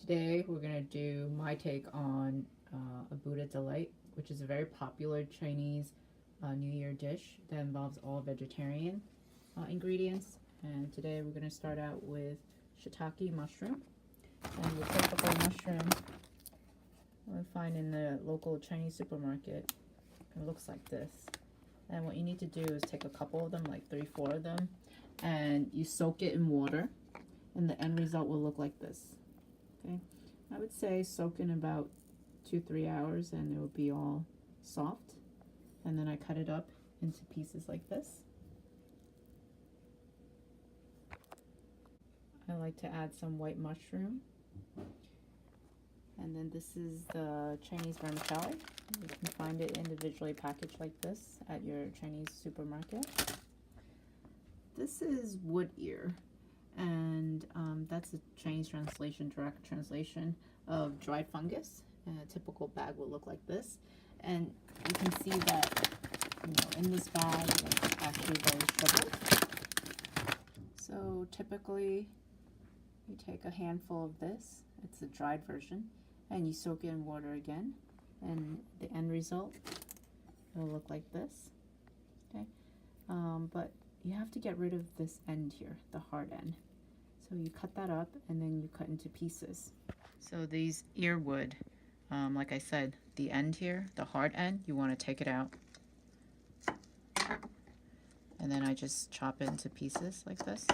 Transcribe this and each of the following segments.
Today we're going to do my take on a Buddha Delight, which is a very popular Chinese New Year dish that involves all vegetarian ingredients. And today we're going to start out with shiitake mushroom. And we'll pick up our mushroom we'll find in the local Chinese supermarket. It looks like this. And what you need to do is take a couple of them, like 3-4 of them, and you soak it in water, and the end result will look like this. Okay, I would say soak in about 2-3 hours and it will be all soft. And then I cut it up into pieces like this. I like to add some white mushroom. And then this is the Chinese vermicelli. You can find it individually packaged like this at your Chinese supermarket. This is wood ear. And that's a Chinese translation, direct translation of dried fungus. And a typical bag will look like this. And you can see that, in this bag, it's actually very shriveled. So typically, you take a handful of this. It's the dried version, and you soak it in water again. And the end result, it'll look like this. Okay, but you have to get rid of this end here, the hard end. So you cut that up and then you cut into pieces. So these earwood, like I said, the end here, the hard end, you want to take it out. And then I just chop it into pieces like this.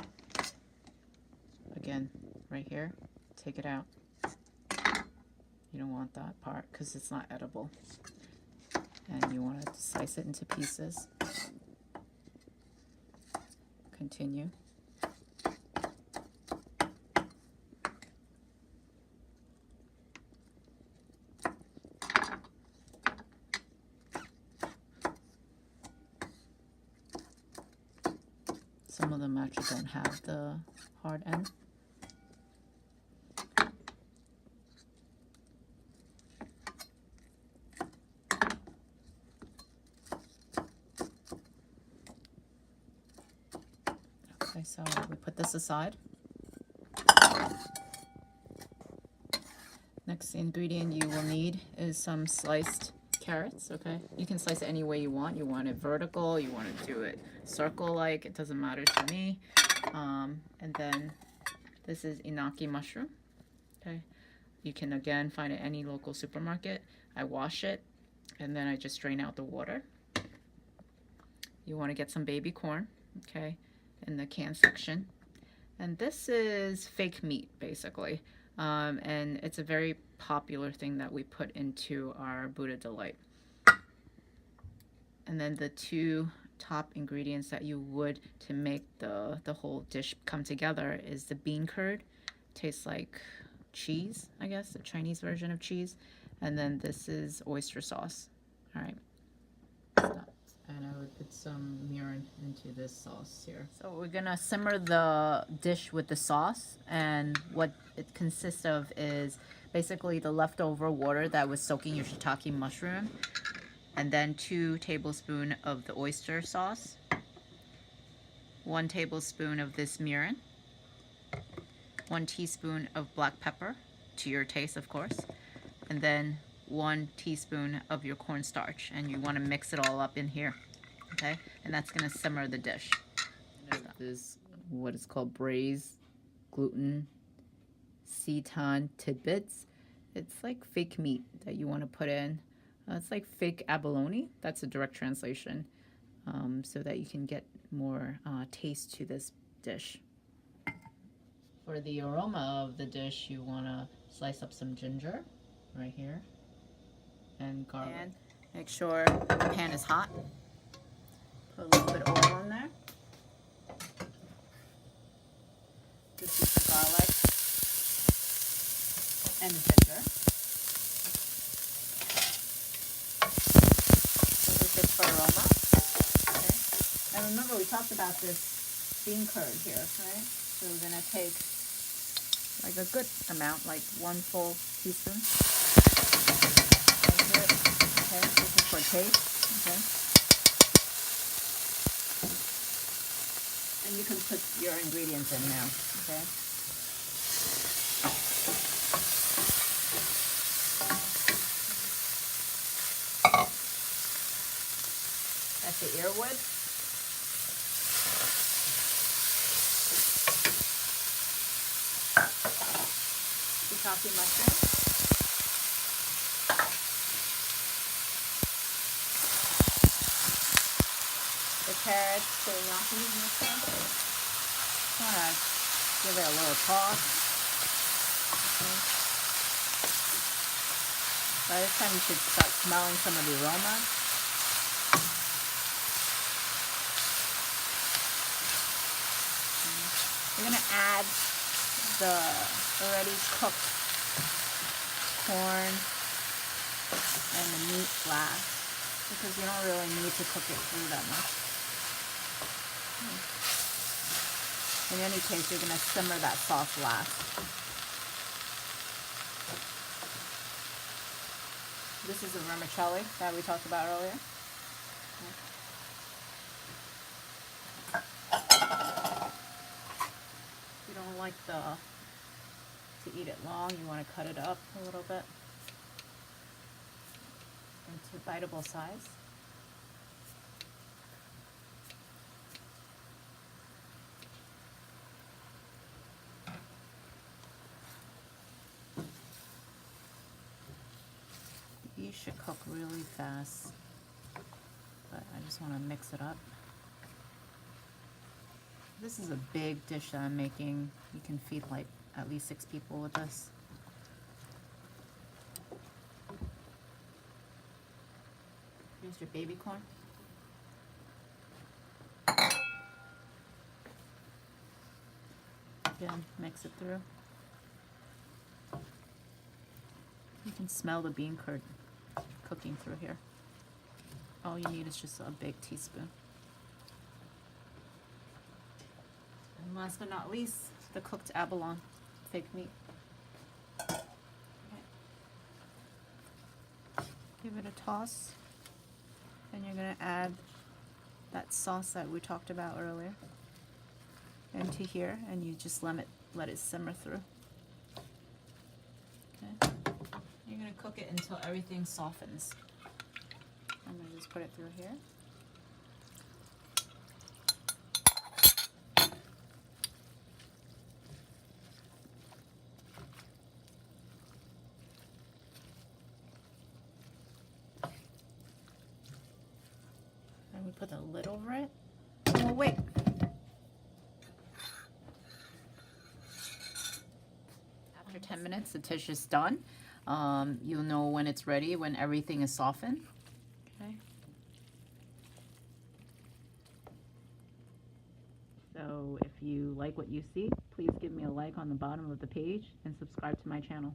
Again, right here, take it out. You don't want that part because it's not edible. And you want to slice it into pieces. Continue. Some of them actually don't have the hard end. Okay, so we put this aside. Next ingredient you will need is some sliced carrots. Okay, you can slice it any way you want. You want it vertical, you want to do it circle-like, it doesn't matter to me. And then this is inaki mushroom. Okay, you can again find it at any local supermarket. I wash it and then I just drain out the water. You want to get some baby corn, okay, in the can section. And this is fake meat basically. And it's a very popular thing that we put into our Buddha Delight. And then the two top ingredients that you would to make the whole dish come together is the bean curd. Tastes like cheese, I guess, the Chinese version of cheese. And then this is oyster sauce. All right. And I would put some mirin into this sauce here. So we're gonna simmer the dish with the sauce, and what it consists of is basically the leftover water that was soaking your shiitake mushroom, and then 2 tablespoons of the oyster sauce, 1 tablespoon of this mirin, 1 teaspoon of black pepper, to your taste of course, and then 1 teaspoon of your cornstarch, and you want to mix it all up in here, okay? And that's going to simmer the dish. This what is called braised gluten seitan tidbits. It's like fake meat that you want to put in. It's like fake abalone. That's a direct translation, so that you can get more taste to this dish. For the aroma of the dish, you want to slice up some ginger right here. And garlic. And make sure the pan is hot. Put a little bit of oil in there. This is the garlic and the ginger. This is just for aroma. Okay. And remember, we talked about this bean curd here, right? So we're gonna take like a good amount, like 1 full teaspoon. Okay, this is for taste, okay? And you can put your ingredients in now, okay? That's the earwood. Shiitake mushroom. The carrots, the gnocchi mixed in. Just want to give it a little toss. Okay. By this time you should start smelling some of the aroma. We're going to add the already cooked corn and the meat last, because you don't really need to cook it through that much. In any case, you're going to simmer that sauce last. This is the vermicelli that we talked about earlier. If you don't like to eat it long, you want to cut it up a little bit into biteable size. These should cook really fast, but I just want to mix it up. This is a big dish that I'm making. You can feed like at least 6 people with this. Here's your baby corn. Again, mix it through. You can smell the bean curd cooking through here. All you need is just a big teaspoon. And last but not least, the cooked abalone, fake meat. Okay. Give it a toss. Then you're going to add that sauce that we talked about earlier into here, and you just let it simmer through. Okay. You're going to cook it until everything softens. I'm going to just put it through here. And we put the lid over it. Oh, wait. After 10 minutes, the dish is done. You'll know when it's ready, when everything is softened. Okay. So if you like what you see, please give me a like on the bottom of the page and subscribe to my channel.